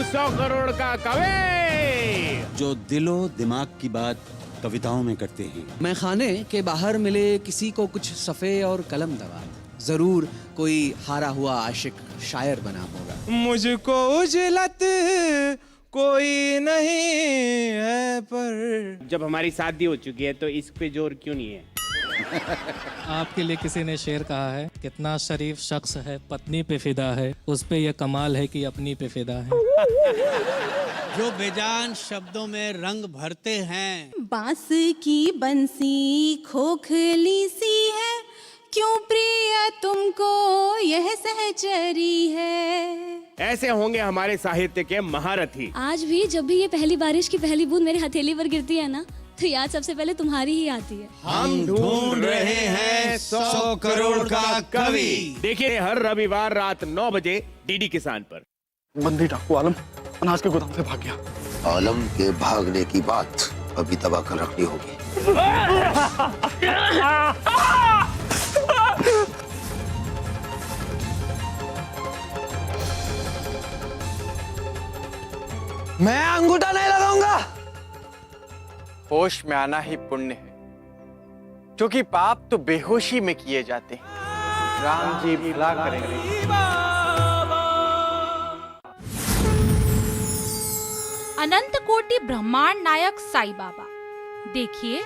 हूँ 100 करोड़ का कवि, जो दिलो दिमाग की बात कविताओं में करते हैं। मैं खाने के बाहर मिले किसी को कुछ सफ़े और कलम दवा, जरूर कोई हारा हुआ आशिक शायर बना होगा। मुझको उजलत कोई नहीं है, पर जब हमारी शादी हो चुकी है तो इस पे जोर क्यों नहीं है? आपके लिए किसी ने शेर कहा है, कितना शरीफ शख्स है पत्नी पे फिदा है, उस पे ये कमाल है कि अपनी पे फिदा है। जो बेजान शब्दों में रंग भरते हैं। बांस की बंसी खोखली सी है, क्यों प्रिय तुमको यह सहचरी है। ऐसे होंगे हमारे साहित्य के महारथी। आज भी जब भी ये पहली बारिश की पहली बूंद मेरे हथेली पर गिरती है ना, तो याद सबसे पहले तुम्हारी ही आती है। हम ढूंढ रहे हैं 100 करोड़ का कवि। देखिए हर रविवार रात 9 बजे डीडी किसान पर। बंदी डाकू आलम अनाज के गोदाम से भाग गया। आलम के भागने की बात अभी दबा कर रखनी होगी। मैं अंगूठा नहीं लगाऊंगा। होश में आना ही पुण्य है, क्योंकि पाप तो बेहोशी में किए जाते हैं। राम जी भला करेंगे। अनंत कोटि ब्रह्मांड नायक साईं बाबा देखिए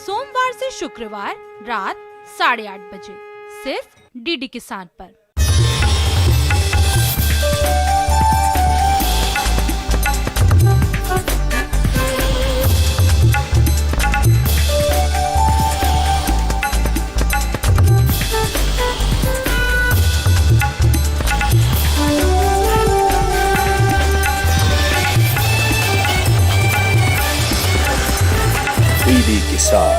सोमवार से शुक्रवार रात 8:30 बजे सिर्फ डीडी किसान पर। डीडी किसान,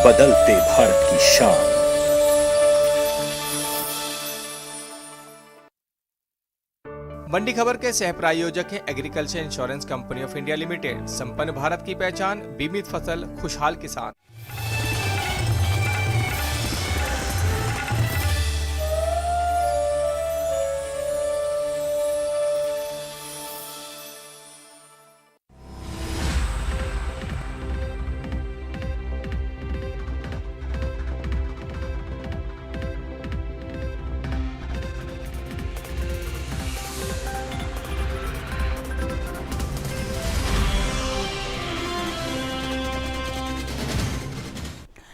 बदलते भारत की शान। मंडी खबर के सह प्रायोजक हैं agriculture insurance company of India limited. संपन्न भारत की पहचान, बीमित फसल, खुशहाल किसान।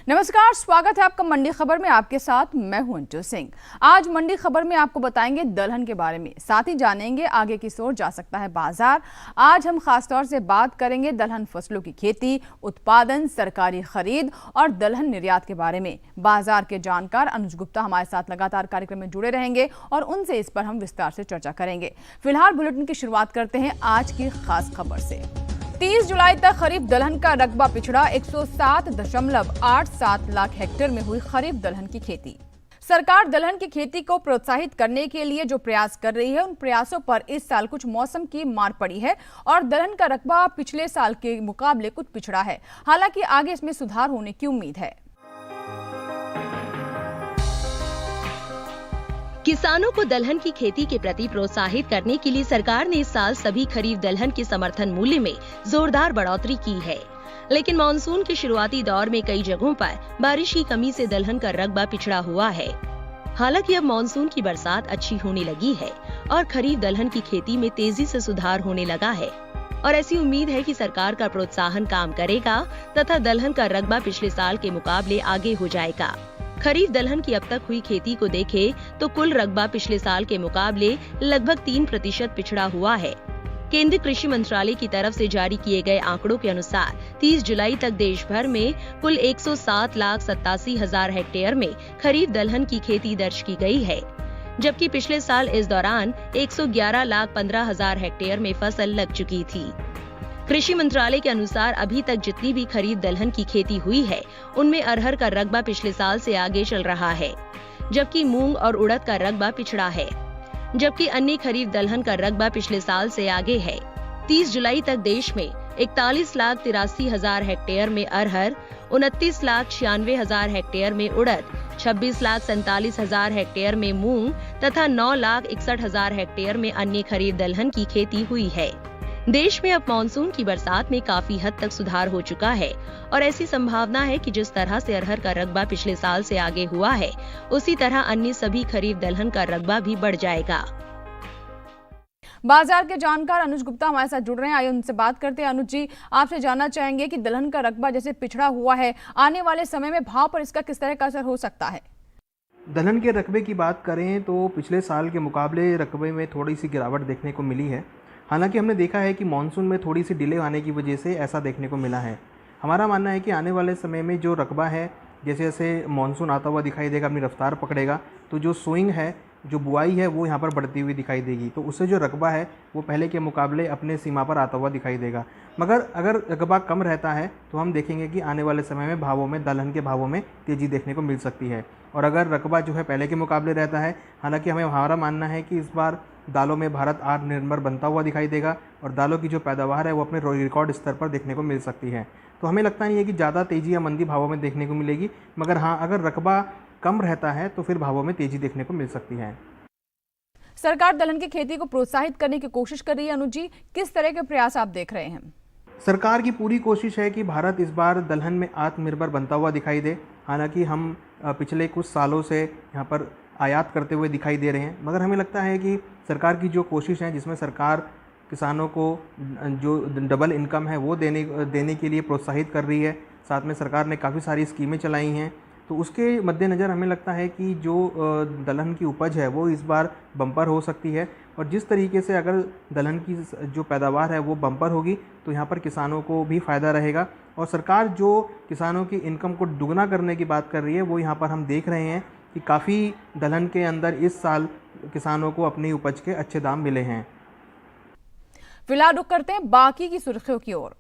नमस्कार, स्वागत है आपका मंडी खबर में। आपके साथ मैं हूं अंजू सिंह। आज मंडी खबर में आपको बताएंगे दलहन के बारे में, साथ ही जानेंगे आगे किस ओर जा सकता है बाजार। आज हम खासतौर से बात करेंगे दलहन फसलों की खेती, उत्पादन, सरकारी खरीद और दलहन निर्यात के बारे में। बाजार के जानकार अनुज गुप्ता हमारे साथ लगातार कार्यक्रम में जुड़े रहेंगे और उनसे इस पर हम विस्तार से चर्चा करेंगे। फिलहाल बुलेटिन की शुरुआत करते हैं आज की खास खबर से। 30 जुलाई तक खरीफ दलहन का रकबा पिछड़ा। 107.87 लाख हेक्टेयर में हुई खरीफ दलहन की खेती। सरकार दलहन की खेती को प्रोत्साहित करने के लिए जो प्रयास कर रही है, उन प्रयासों पर इस साल कुछ मौसम की मार पड़ी है और दलहन का रकबा पिछले साल के मुकाबले कुछ पिछड़ा है। हालांकि आगे इसमें सुधार होने की उम्मीद है। किसानों को दलहन की खेती के प्रति प्रोत्साहित करने के लिए सरकार ने इस साल सभी खरीफ दलहन के समर्थन मूल्य में जोरदार बढ़ोतरी की है, लेकिन मानसून के शुरुआती दौर में कई जगहों पर बारिश की कमी से दलहन का रकबा पिछड़ा हुआ है। हालांकि अब मानसून की बरसात अच्छी होने लगी है और खरीफ दलहन की खेती में तेजी से सुधार होने लगा है और ऐसी उम्मीद है कि सरकार का प्रोत्साहन काम करेगा तथा दलहन का रकबा पिछले साल के मुकाबले आगे हो जाएगा। खरीफ दलहन की अब तक हुई खेती को देखें तो कुल रकबा पिछले साल के मुकाबले लगभग 3% पिछड़ा हुआ है। केंद्रीय कृषि मंत्रालय की तरफ से जारी किए गए आंकड़ों के अनुसार 30 जुलाई तक देश भर में कुल 107,87,000 हेक्टेयर में खरीफ दलहन की खेती दर्ज की गई है, जबकि पिछले साल इस दौरान 111,15,000 हेक्टेयर में फसल लग चुकी थी। कृषि मंत्रालय के अनुसार अभी तक जितनी भी खरीफ दलहन की खेती हुई है, उनमें अरहर का रकबा पिछले साल से आगे चल रहा है, जबकि मूंग और उड़द का रकबा पिछड़ा है, जबकि अन्य खरीफ दलहन का रकबा पिछले साल से आगे है। 30 जुलाई तक देश में 41,83,000 हेक्टेयर में अरहर, 29,96,000 हेक्टेयर में उड़द 26,47,000 हेक्टेयर में मूंग तथा 9,61,000 हेक्टेयर में अन्य खरीफ दलहन की खेती हुई है। देश में अब मानसून की बरसात में काफी हद तक सुधार हो चुका है और ऐसी संभावना है कि जिस तरह से अरहर का रकबा पिछले साल से आगे हुआ है, उसी तरह अन्य सभी खरीफ दलहन का रकबा भी बढ़ जाएगा। बाजार के जानकार अनुज गुप्ता हमारे साथ जुड़ रहे हैं। आइए उनसे बात करते हैं। अनुज जी, आपसे जानना चाहेंगे कि दलहन का रकबा जैसे पिछड़ा हुआ है, आने वाले समय में भाव पर इसका किस तरह का असर हो सकता है? दलहन के रकबे की बात करें तो पिछले साल के मुकाबले रकबे में थोड़ी सी गिरावट देखने को मिली है। हालांकि हमने देखा है कि मानसून में थोड़ी सी डिले आने की वजह से ऐसा देखने को मिला है। हमारा मानना है कि आने वाले समय में जो रकबा है, जैसे जैसे मानसून आता हुआ दिखाई देगा, अपनी रफ्तार पकड़ेगा, तो जो सोइंग है, जो बुआई है, वो यहाँ पर बढ़ती हुई दिखाई देगी। तो उससे जो रकबा है वो पहले के मुकाबले अपने सीमा पर आता हुआ दिखाई देगा। मगर अगर रकबा कम रहता है तो हम देखेंगे कि आने वाले समय में भावों में, दलहन के भावों में तेज़ी देखने को मिल सकती है। और अगर रकबा जो है पहले के मुकाबले रहता है, हालांकि हमारा मानना है कि इस बार दालों में भारत आत्मनिर्भर बनता हुआ दिखाई देगा और दालों की जो पैदावार है वो अपने रिकॉर्ड स्तर पर देखने को मिल सकती है। तो हमें लगता नहीं है कि ज़्यादा तेज़ी या मंदी भावों में देखने को मिलेगी। मगर हाँ, अगर रकबा कम रहता है तो फिर भावों में तेज़ी देखने को मिल सकती है। सरकार दलहन की खेती को प्रोत्साहित करने की कोशिश कर रही है। अनुज जी, किस तरह के प्रयास आप देख रहे हैं? सरकार की पूरी कोशिश है कि भारत इस बार दलहन में आत्मनिर्भर बनता हुआ दिखाई दे। हालांकि हम पिछले कुछ सालों से यहाँ पर आयात करते हुए दिखाई दे रहे हैं, मगर हमें लगता है कि सरकार की जो कोशिश है, जिसमें सरकार किसानों को जो डबल इनकम है वो देने के लिए प्रोत्साहित कर रही है, साथ में सरकार ने काफ़ी सारी स्कीमें चलाई हैं, तो उसके मद्देनज़र हमें लगता है कि जो दलहन की उपज है वो इस बार बम्पर हो सकती है। और जिस तरीके से अगर दलहन की जो पैदावार है वो बम्पर होगी तो यहाँ पर किसानों को भी फ़ायदा रहेगा। और सरकार जो किसानों की इनकम को दुगना करने की बात कर रही है, वो यहाँ पर हम देख रहे हैं कि काफ़ी दलहन के अंदर इस साल किसानों को अपनी उपज के अच्छे दाम मिले हैं। फिलहाल रुक करते हैं बाकी की सुर्खियों की ओर।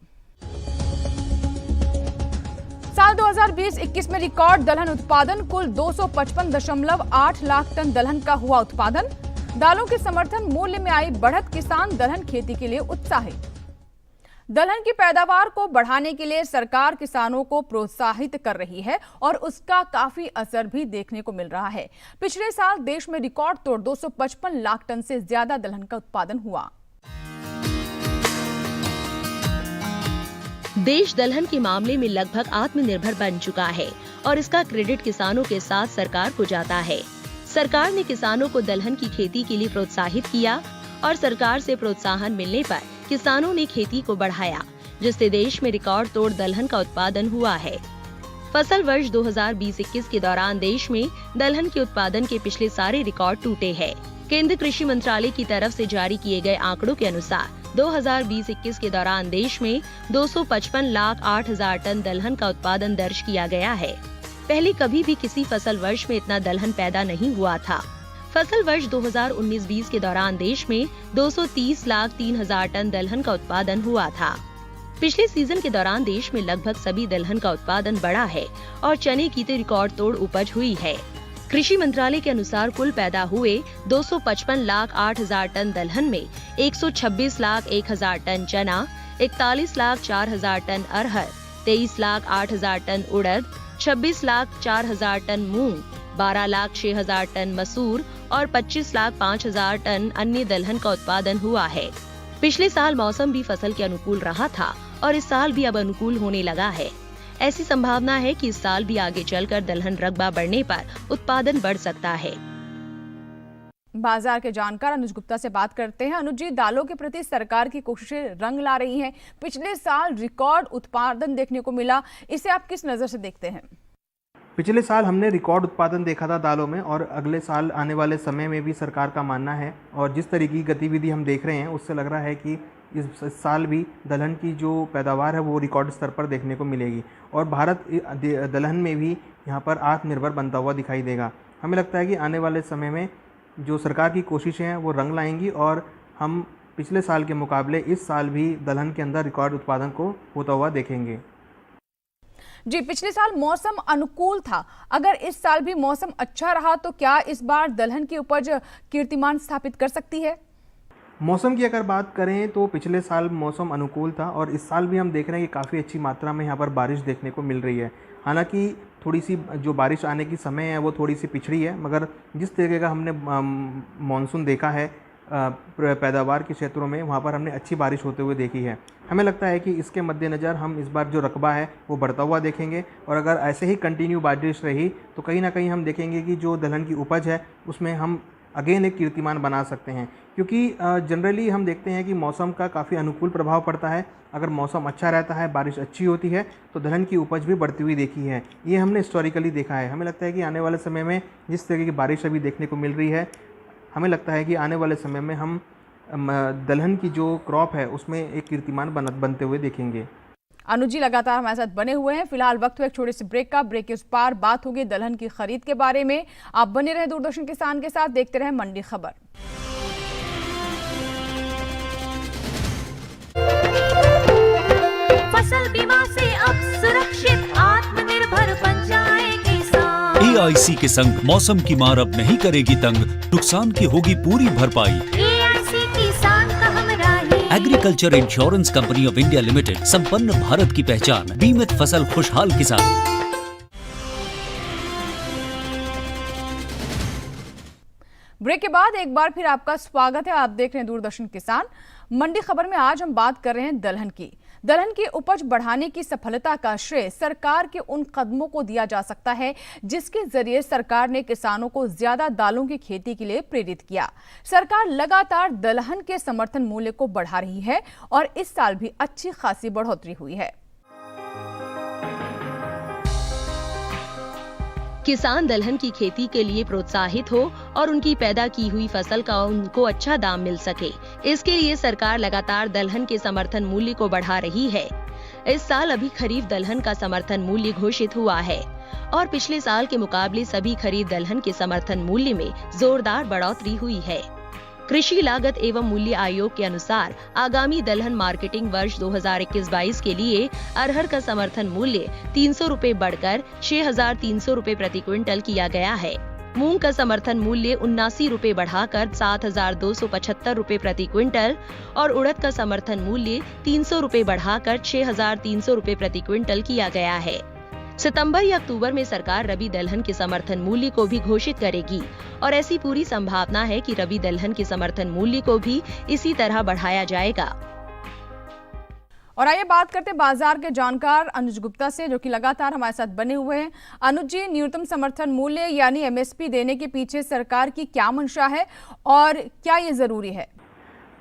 साल 2020-21 में रिकॉर्ड दलहन उत्पादन, कुल 255.8 लाख टन दलहन का हुआ उत्पादन। दालों के समर्थन मूल्य में आई बढ़त, किसान दलहन खेती के लिए उत्साहित। दलहन की पैदावार को बढ़ाने के लिए सरकार किसानों को प्रोत्साहित कर रही है और उसका काफी असर भी देखने को मिल रहा है। पिछले साल देश में रिकॉर्ड तोड़ 255 लाख टन से ज्यादा दलहन का उत्पादन हुआ। देश दलहन के मामले में लगभग आत्मनिर्भर बन चुका है और इसका क्रेडिट किसानों के साथ सरकार को जाता है। सरकार ने किसानों को दलहन की खेती के लिए प्रोत्साहित किया और सरकार से प्रोत्साहन मिलने पर किसानों ने खेती को बढ़ाया, जिससे देश में रिकॉर्ड तोड़ दलहन का उत्पादन हुआ है। फसल वर्ष 2020-21 के दौरान देश में दलहन के उत्पादन के पिछले सारे रिकॉर्ड टूटे हैं। केंद्रीय कृषि मंत्रालय की तरफ से जारी किए गए आंकड़ों के अनुसार 2020-21 के दौरान देश में 255,08,000 टन दलहन का उत्पादन दर्ज किया गया है। पहले कभी भी किसी फसल वर्ष में इतना दलहन पैदा नहीं हुआ था। फसल वर्ष 2019-20 के दौरान देश में 230,03,000 टन दलहन का उत्पादन हुआ था। पिछले सीजन के दौरान देश में लगभग सभी दलहन का उत्पादन बढ़ा है और चने की तो रिकॉर्ड तोड़ उपज हुई है। कृषि मंत्रालय के अनुसार कुल पैदा हुए 255,08,000 टन दलहन में 126,01,000 टन चना, 41,04,000 टन अरहर, 23,08,000 टन उड़द, 26,04,000 टन मूंग, 12,06,000 टन मसूर और 25,05,000 टन अन्य दलहन का उत्पादन हुआ है। पिछले साल मौसम भी फसल के अनुकूल रहा था और इस साल भी अब अनुकूल होने लगा है। ऐसी संभावना है कि इस साल भी आगे चलकर दलहन रकबा बढ़ने पर उत्पादन बढ़ सकता है। बाजार के जानकार अनुज गुप्ता से बात करते हैं। अनुज जी, दालों के प्रति सरकार की कोशिशें रंग ला रही हैं। पिछले साल रिकॉर्ड उत्पादन देखने को मिला, इसे आप किस नजर से देखते हैं? पिछले साल हमने रिकॉर्ड उत्पादन देखा था दालों में, और अगले साल आने वाले समय में भी सरकार का मानना है, और जिस तरीके की गतिविधि हम देख रहे हैं उससे लग रहा है कि इस साल भी दलहन की जो पैदावार है वो रिकॉर्ड स्तर पर देखने को मिलेगी और भारत दलहन में भी यहाँ पर आत्मनिर्भर बनता हुआ दिखाई देगा। हमें लगता है कि आने वाले समय में जो सरकार की कोशिशें हैं वो रंग लाएंगी और हम पिछले साल के मुकाबले इस साल भी दलहन के अंदर रिकॉर्ड उत्पादन को होता हुआ देखेंगे। जी, पिछले साल मौसम अनुकूल था, अगर इस साल भी मौसम अच्छा रहा तो क्या इस बार दलहन की उपज कीर्तिमान स्थापित कर सकती है? मौसम की अगर बात करें तो पिछले साल मौसम अनुकूल था और इस साल भी हम देख रहे हैं कि काफ़ी अच्छी मात्रा में यहाँ पर बारिश देखने को मिल रही है। हालांकि थोड़ी सी जो बारिश आने की समय है वो थोड़ी सी पिछड़ी है, मगर जिस तरीके का हमने मानसून देखा है पैदावार के क्षेत्रों में, वहाँ पर हमने अच्छी बारिश होते हुए देखी है। हमें लगता है कि इसके मद्देनज़र हम इस बार जो रकबा है वो बढ़ता हुआ देखेंगे, और अगर ऐसे ही कंटिन्यू बारिश रही तो कहीं ना कहीं हम देखेंगे कि जो दलहन की उपज है उसमें हम अगेन एक कीर्तिमान बना सकते हैं, क्योंकि जनरली हम देखते हैं कि मौसम का काफ़ी अनुकूल प्रभाव पड़ता है। अगर मौसम अच्छा रहता है, बारिश अच्छी होती है, तो दलहन की उपज भी बढ़ती हुई देखी है। ये हमने हिस्टोरिकली देखा है। हमें लगता है कि आने वाले समय में जिस तरीके की बारिश अभी देखने को मिल रही है, हमें लगता है कि आने वाले समय में हम दलहन की जो क्रॉप है उसमें एक कीर्तिमान बनते हुए देखेंगे। अनुज जी लगातार हमारे साथ बने हुए हैं। फिलहाल वक्त हुआ एक छोटे से ब्रेक का। ब्रेक के उस पार बात होगी दलहन की खरीद के बारे में। आप बने रहे दूरदर्शन किसान के साथ, देखते रहे मंडी खबर। फसल बीमा से अब सुरक्षित आत्मनिर्भर बन जाए किसान। AIC के संग मौसम की मार अब नहीं करेगी तंग, नुकसान की होगी पूरी भरपाई। AIC किसान का हमराही। Agriculture insurance company of India limited, संपन्न भारत की पहचान, बीमित फसल खुशहाल किसान। ब्रेक के बाद एक बार फिर आपका स्वागत है। आप देख रहे हैं दूरदर्शन किसान। मंडी खबर में आज हम बात कर रहे हैं दलहन की। दलहन की उपज बढ़ाने की सफलता का श्रेय सरकार के उन कदमों को दिया जा सकता है जिसके जरिए सरकार ने किसानों को ज्यादा दालों की खेती के लिए प्रेरित किया। सरकार लगातार दलहन के समर्थन मूल्य को बढ़ा रही है और इस साल भी अच्छी खासी बढ़ोतरी हुई है। किसान दलहन की खेती के लिए प्रोत्साहित हो और उनकी पैदा की हुई फसल का उनको अच्छा दाम मिल सके, इसके लिए सरकार लगातार दलहन के समर्थन मूल्य को बढ़ा रही है। इस साल अभी खरीफ दलहन का समर्थन मूल्य घोषित हुआ है और पिछले साल के मुकाबले सभी खरीफ दलहन के समर्थन मूल्य में जोरदार बढ़ोतरी हुई है। कृषि लागत एवं मूल्य आयोग के अनुसार आगामी दलहन मार्केटिंग वर्ष 2021-22 के लिए अरहर का समर्थन मूल्य 300 रुपए बढ़कर 6,300 रुपए प्रति क्विंटल किया गया है। मूंग का समर्थन मूल्य 79 रुपए बढ़ाकर 7,275 रुपए प्रति क्विंटल और उड़द का समर्थन मूल्य 300 रुपए बढ़ाकर 6,300 रुपए प्रति क्विंटल किया गया है। सितंबर या अक्टूबर में सरकार रबी दलहन के समर्थन मूल्य को भी घोषित करेगी और ऐसी पूरी संभावना है कि रबी दलहन के समर्थन मूल्य को भी इसी तरह बढ़ाया जाएगा। और आइए बात करते हैं बाजार के जानकार अनुज गुप्ता से, जो कि लगातार हमारे साथ बने हुए हैं। अनुज जी, न्यूनतम समर्थन मूल्य यानी MSP देने के पीछे सरकार की क्या मंशा है और क्या ये जरूरी है?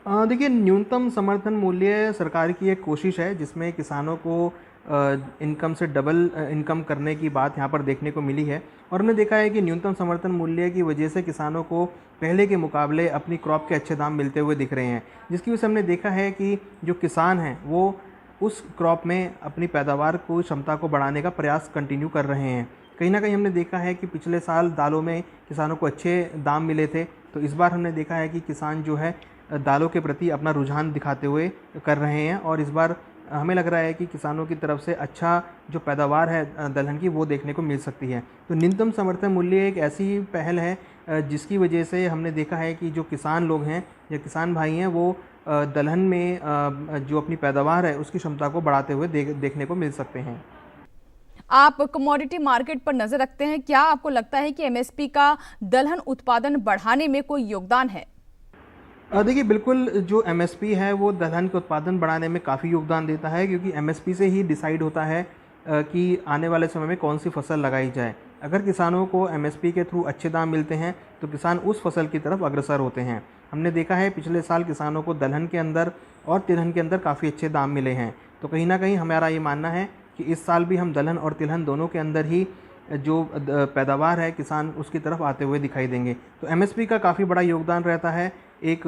देखिए, न्यूनतम समर्थन मूल्य सरकार की एक कोशिश है जिसमें किसानों को इनकम से डबल इनकम करने की बात यहाँ पर देखने को मिली है। और हमने देखा है कि न्यूनतम समर्थन मूल्य की वजह से किसानों को पहले के मुकाबले अपनी क्रॉप के अच्छे दाम मिलते हुए दिख रहे हैं, जिसकी वजह से हमने देखा है कि जो किसान हैं वो उस क्रॉप में अपनी पैदावार को क्षमता को बढ़ाने का प्रयास कंटिन्यू कर रहे हैं। कहीं ना कहीं हमने देखा है कि पिछले साल दालों में किसानों को अच्छे दाम मिले थे, तो इस बार हमने देखा है कि किसान जो है दालों के प्रति अपना रुझान दिखाते हुए कर रहे हैं और इस बार हमें लग रहा है कि किसानों की तरफ से अच्छा जो पैदावार है दलहन की वो देखने को मिल सकती है। तो न्यूनतम समर्थन मूल्य एक ऐसी पहल है जिसकी वजह से हमने देखा है कि जो किसान लोग हैं या किसान भाई हैं वो दलहन में जो अपनी पैदावार है उसकी क्षमता को बढ़ाते हुए देखने को मिल सकते हैं। आप कमोडिटी मार्केट पर नजर रखते हैं, क्या आपको लगता है कि MSP का दलहन उत्पादन बढ़ाने में कोई योगदान है? देखिए, बिल्कुल जो MSP है वो दलहन के उत्पादन बढ़ाने में काफ़ी योगदान देता है, क्योंकि MSP से ही डिसाइड होता है कि आने वाले समय में कौन सी फसल लगाई जाए। अगर किसानों को MSP के थ्रू अच्छे दाम मिलते हैं तो किसान उस फसल की तरफ अग्रसर होते हैं। हमने देखा है पिछले साल किसानों को दलहन के अंदर और तिलहन के अंदर काफ़ी अच्छे दाम मिले हैं। तो कहीं ना कहीं हमारा ये मानना है कि इस साल भी हम दलहन और तिलहन दोनों के अंदर ही जो पैदावार है किसान उसकी तरफ आते हुए दिखाई देंगे। तो MSP का काफ़ी बड़ा योगदान रहता है एक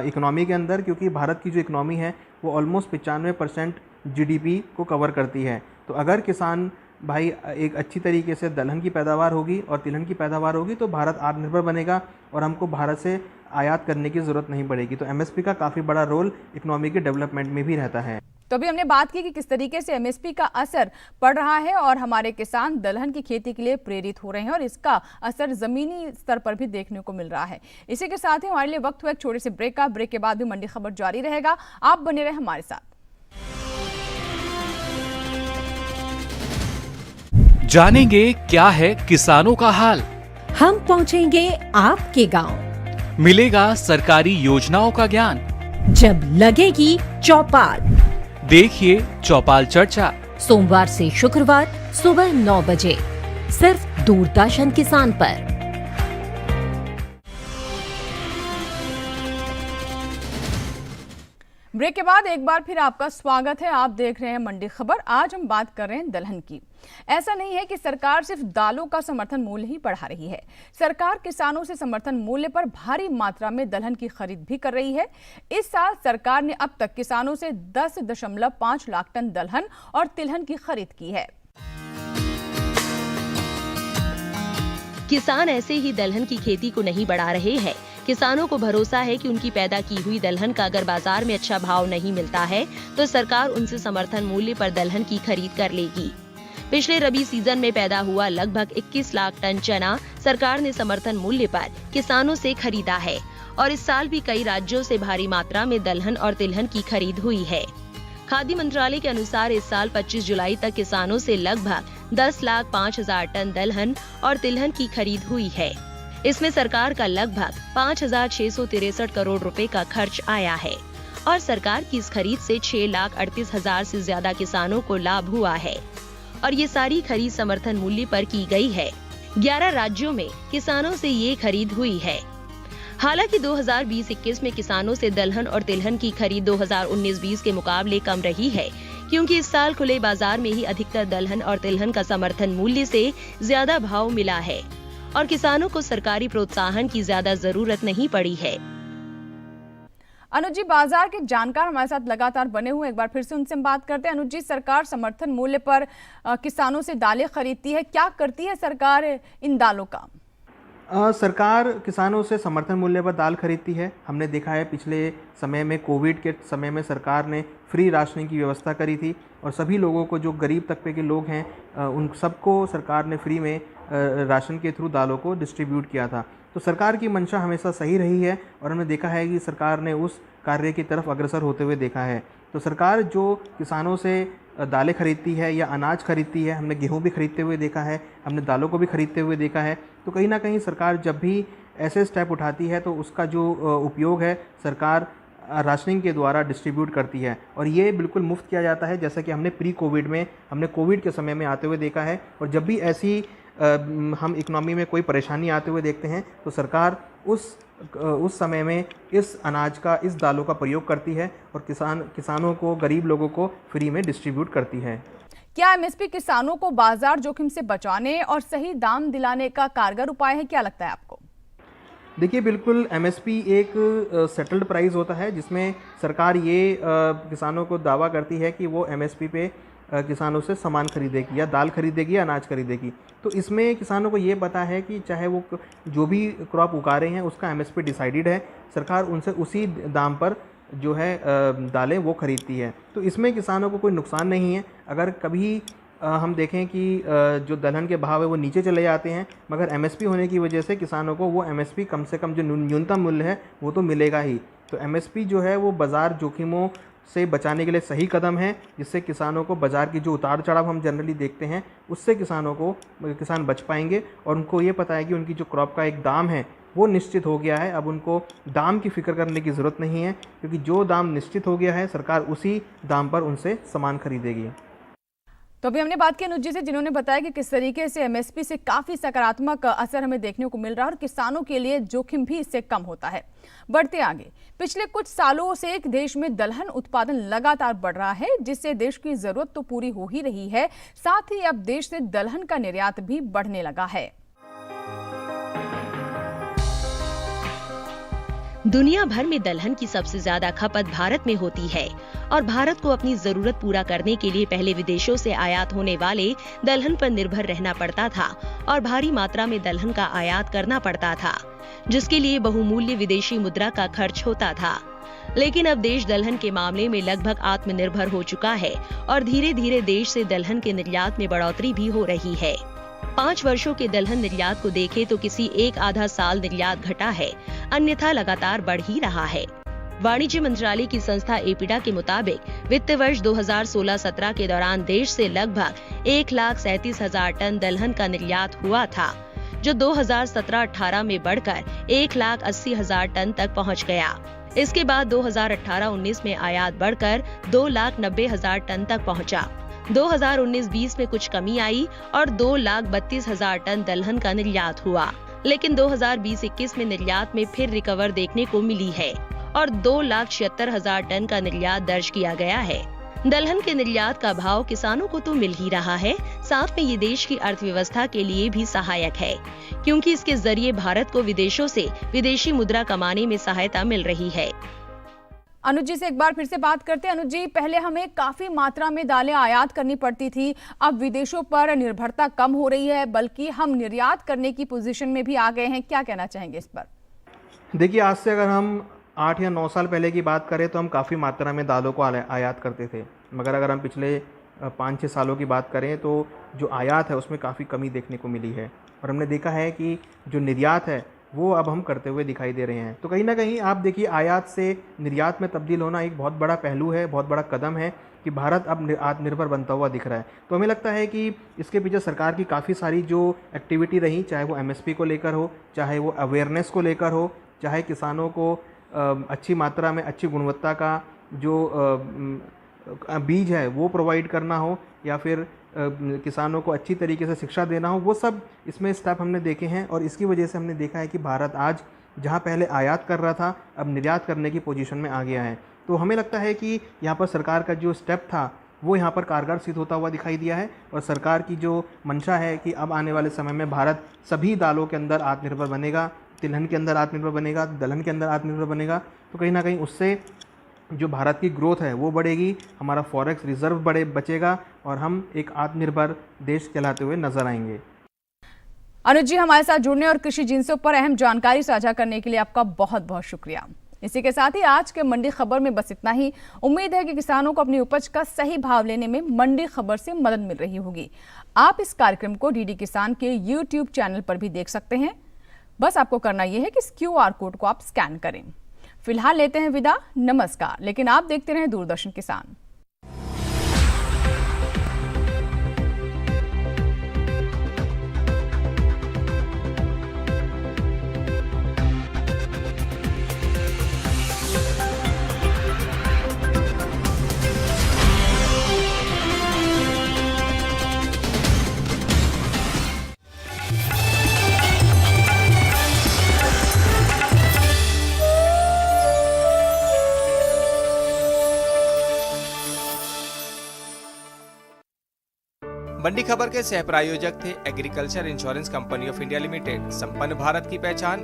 इकोनॉमी के अंदर, क्योंकि भारत की जो इकोनॉमी है वो ऑलमोस्ट 95% GDP को कवर करती है। तो अगर किसान भाई एक अच्छी तरीके से दलहन की पैदावार होगी और तिलहन की पैदावार होगी तो भारत आत्मनिर्भर बनेगा और हमको भारत से आयात करने की ज़रूरत नहीं पड़ेगी। तो MSP का काफ़ी बड़ा रोल इकोनॉमी के डेवलपमेंट में भी रहता है। तो अभी हमने बात की कि किस तरीके से MSP का असर पड़ रहा है और हमारे किसान दलहन की खेती के लिए प्रेरित हो रहे हैं और इसका असर जमीनी स्तर पर भी देखने को मिल रहा है। इसी के साथ ही हमारे लिए वक्त हुआ एक छोटे से ब्रेक का। ब्रेक के बाद भी मंडी खबर जारी रहेगा, आप बने रहे हमारे साथ। जानेंगे क्या है किसानों का हाल। हम पहुंचेंगे आपके गांव। मिलेगा सरकारी योजनाओं का ज्ञान। जब लगेगी चौपाल, देखिए चौपाल चर्चा, सोमवार से शुक्रवार सुबह 9 बजे सिर्फ दूरदर्शन किसान पर। ब्रेक के बाद एक बार फिर आपका स्वागत है। आप देख रहे हैं मंडी खबर। आज हम बात कर रहे हैं दलहन की। ऐसा नहीं है कि सरकार सिर्फ दालों का समर्थन मूल्य ही बढ़ा रही है। सरकार किसानों से समर्थन मूल्य पर भारी मात्रा में दलहन की खरीद भी कर रही है। इस साल सरकार ने अब तक किसानों से 10.5 लाख टन दलहन और तिलहन की खरीद की है। किसान ऐसे ही दलहन की खेती को नहीं बढ़ा रहे हैं। किसानों को भरोसा है कि उनकी पैदा की हुई दलहन का अगर बाजार में अच्छा भाव नहीं मिलता है तो सरकार उनसे समर्थन मूल्य पर दलहन की खरीद कर लेगी। पिछले रबी सीजन में पैदा हुआ लगभग 21 लाख टन चना सरकार ने समर्थन मूल्य पर किसानों से खरीदा है और इस साल भी कई राज्यों से भारी मात्रा में दलहन और तिलहन की खरीद हुई है। खाद्य मंत्रालय के अनुसार इस साल 25 जुलाई तक किसानों से लगभग 10,05,000 टन दलहन और तिलहन की खरीद हुई है। इसमें सरकार का लगभग 5,663 करोड़ रुपए का खर्च आया है और सरकार की इस खरीद से 6,38,000 से ज्यादा किसानों को लाभ हुआ है और ये सारी खरीद समर्थन मूल्य पर की गई है। 11 राज्यों में किसानों से ये खरीद हुई है। हालांकि 2020-21 में किसानों से दलहन और तिलहन की खरीद 2019-20 के मुकाबले कम रही है, क्योंकि इस साल खुले बाजार में ही अधिकतर दलहन और तिलहन का समर्थन मूल्य से ज्यादा भाव मिला है और किसानों को सरकारी प्रोत्साहन की ज्यादा जरूरत नहीं पड़ी है। अनुज जी, बाजार के जानकार हमारे साथ लगातार बने हुए, एक बार फिर से उनसे हम बात करते हैं। अनुज जी, सरकार समर्थन मूल्य पर किसानों से दालें खरीदती है, क्या करती है सरकार इन दालों का? सरकार किसानों से समर्थन मूल्य पर दाल खरीदती है। हमने देखा है पिछले समय में, कोविड के समय में सरकार ने फ्री राशनिंग की व्यवस्था करी थी और सभी लोगों को, जो गरीब तबके के लोग हैं, उन सबको सरकार ने फ्री में राशन के थ्रू दालों को डिस्ट्रीब्यूट किया था। तो सरकार की मंशा हमेशा सही रही है और हमने देखा है कि सरकार ने उस कार्य की तरफ अग्रसर होते हुए देखा है। तो सरकार जो किसानों से दालें खरीदती है या अनाज खरीदती है, हमने गेहूं भी खरीदते हुए देखा है, हमने दालों को भी खरीदते हुए देखा है। तो कहीं ना कहीं सरकार जब भी ऐसे स्टेप उठाती है तो उसका जो उपयोग है सरकार राशनिंग के द्वारा डिस्ट्रीब्यूट करती है और ये बिल्कुल मुफ्त किया जाता है, जैसा कि हमने प्री कोविड में, हमने कोविड के समय में आते हुए देखा है। और जब भी ऐसी हम इकोनॉमी में कोई परेशानी आते हुए देखते हैं तो सरकार उस समय में इस अनाज का, इस दालों का प्रयोग करती है और किसानों को, गरीब लोगों को फ्री में डिस्ट्रीब्यूट करती है। क्या एमएसपी किसानों को बाजार जोखिम से बचाने और सही दाम दिलाने का कारगर उपाय है, क्या लगता है आपको? देखिए, बिल्कुल एमएसपी एक सेटल्ड प्राइस होता है जिसमें सरकार ये किसानों को दावा करती है कि वो एमएसपी पे किसानों से सामान खरीदेगी या दाल खरीदेगी या अनाज खरीदेगी। तो इसमें किसानों को ये पता है कि चाहे वो जो भी क्रॉप उगा रहे हैं उसका एमएसपी डिसाइडेड है, सरकार उनसे उसी दाम पर जो है दालें वो खरीदती है। तो इसमें किसानों को कोई नुकसान नहीं है। अगर कभी हम देखें कि जो दलहन के भाव है वो नीचे चले जाते हैं, मगर एमएसपी होने की वजह से किसानों को वो एमएसपी कम से कम जो न्यूनतम मूल्य है वो तो मिलेगा ही। तो एमएसपी जो है वो बाज़ार जोखिमों से बचाने के लिए सही कदम है, जिससे किसानों को बाज़ार की जो उतार चढ़ाव हम जनरली देखते हैं उससे किसान बच पाएंगे और उनको ये पता है कि उनकी जो क्रॉप का एक दाम है वो निश्चित हो गया है। अब उनको दाम की फिक्र करने की ज़रूरत नहीं है, क्योंकि जो दाम निश्चित हो गया है सरकार उसी दाम पर उनसे सामान खरीदेगी। तो अभी हमने बात की अनुज जी से, जिन्होंने बताया कि किस तरीके से एमएसपी से काफ़ी सकारात्मक असर हमें देखने को मिल रहा है और किसानों के लिए जोखिम भी इससे कम होता है। बढ़ते आगे, पिछले कुछ सालों से देश में दलहन उत्पादन लगातार बढ़ रहा है, जिससे देश की जरूरत तो पूरी हो ही रही है, साथ ही अब देश से दलहन का निर्यात भी बढ़ने लगा है। दुनिया भर में दलहन की सबसे ज्यादा खपत भारत में होती है और भारत को अपनी जरूरत पूरा करने के लिए पहले विदेशों से आयात होने वाले दलहन पर निर्भर रहना पड़ता था और भारी मात्रा में दलहन का आयात करना पड़ता था, जिसके लिए बहुमूल्य विदेशी मुद्रा का खर्च होता था। लेकिन अब देश दलहन के मामले में लगभग आत्मनिर्भर हो चुका है और धीरे धीरे देश से दलहन के निर्यात में बढ़ोतरी भी हो रही है। 5 वर्षों के दलहन निर्यात को देखें तो किसी एक आधा साल निर्यात घटा है, अन्यथा लगातार बढ़ ही रहा है। वाणिज्य मंत्रालय की संस्था एपिडा के मुताबिक वित्त वर्ष 2016-17 के दौरान देश से लगभग 1,37,000 टन दलहन का निर्यात हुआ था, जो 2017-18 में बढ़कर 1,80,000 टन तक पहुंच गया। इसके बाद 2018-19 में आयात बढ़कर 2,90,000 टन तक पहुंचा। 2019-20 में कुछ कमी आई और 2,32,000 टन दलहन का निर्यात हुआ, लेकिन 2020-21 में निर्यात में फिर रिकवर देखने को मिली है और 2,76,000 टन का निर्यात दर्ज किया गया है। दलहन के निर्यात का भाव किसानों को तो मिल ही रहा है, साथ में ये देश की अर्थव्यवस्था के लिए भी सहायक है, क्योंकि इसके जरिए भारत को विदेशों से विदेशी मुद्रा कमाने में सहायता मिल रही है। अनुज जी से एक बार फिर से बात करते हैं। अनुज जी, पहले हमें काफी मात्रा में दालें आयात करनी पड़ती थी, अब विदेशों पर निर्भरता कम हो रही है, बल्कि हम निर्यात करने की पोजीशन में भी आ गए हैं। क्या कहना चाहेंगे इस पर? देखिए, आज से अगर हम 8 या 9 साल पहले की बात करें तो हम काफ़ी मात्रा में दालों को आयात करते थे, मगर अगर हम पिछले 5-6 सालों की बात करें तो जो आयात है उसमें काफ़ी कमी देखने को मिली है और हमने देखा है कि जो निर्यात है वो अब हम करते हुए दिखाई दे रहे हैं। तो कहीं ना कहीं आप देखिए, आयात से निर्यात में तब्दील होना एक बहुत बड़ा पहलू है, बहुत बड़ा कदम है कि भारत अब आत्मनिर्भर बनता हुआ दिख रहा है। तो हमें लगता है कि इसके पीछे सरकार की काफ़ी सारी जो एक्टिविटी रही, चाहे वो MSP को लेकर हो, चाहे वो अवेयरनेस को लेकर हो, चाहे किसानों को अच्छी मात्रा में अच्छी गुणवत्ता का जो बीज है वो प्रोवाइड करना हो, या फिर किसानों को अच्छी तरीके से शिक्षा देना हो, वो सब इसमें स्टेप हमने देखे हैं। और इसकी वजह से हमने देखा है कि भारत आज जहां पहले आयात कर रहा था, अब निर्यात करने की पोजीशन में आ गया है। तो हमें लगता है कि यहाँ पर सरकार का जो स्टेप था वो यहाँ पर कारगर सिद्ध होता हुआ दिखाई दिया है और सरकार की जो मंशा है कि अब आने वाले समय में भारत सभी दालों के अंदर आत्मनिर्भर बनेगा, तिलहन के अंदर आत्मनिर्भर बनेगा, दलहन के अंदर आत्मनिर्भर बनेगा, तो कहीं ना कहीं उससे जो भारत की ग्रोथ है वो बढ़ेगी, हमारा फॉरेक्स रिजर्व बचेगा और हम एक आत्मनिर्भर देश कहलाते हुए नजर आएंगे। अनुज जी, हमारे साथ जुड़ने और कृषि जिन्सों पर अहम जानकारी साझा करने के लिए आपका बहुत बहुत शुक्रिया। इसी के साथ ही आज के मंडी खबर में बस इतना ही। उम्मीद है कि किसानों को अपनी उपज का सही भाव लेने में मंडी खबर से मदद मिल रही होगी। आप इस कार्यक्रम को DD किसान के YouTube चैनल पर भी देख सकते हैं। बस आपको करना यह है कि इस QR कोड को आप स्कैन करें। फिलहाल लेते हैं विदा, नमस्कार। लेकिन आप देखते रहें दूरदर्शन किसान। मंडी खबर के सह प्रायोजक थे agriculture insurance company of India limited. संपन्न भारत की पहचान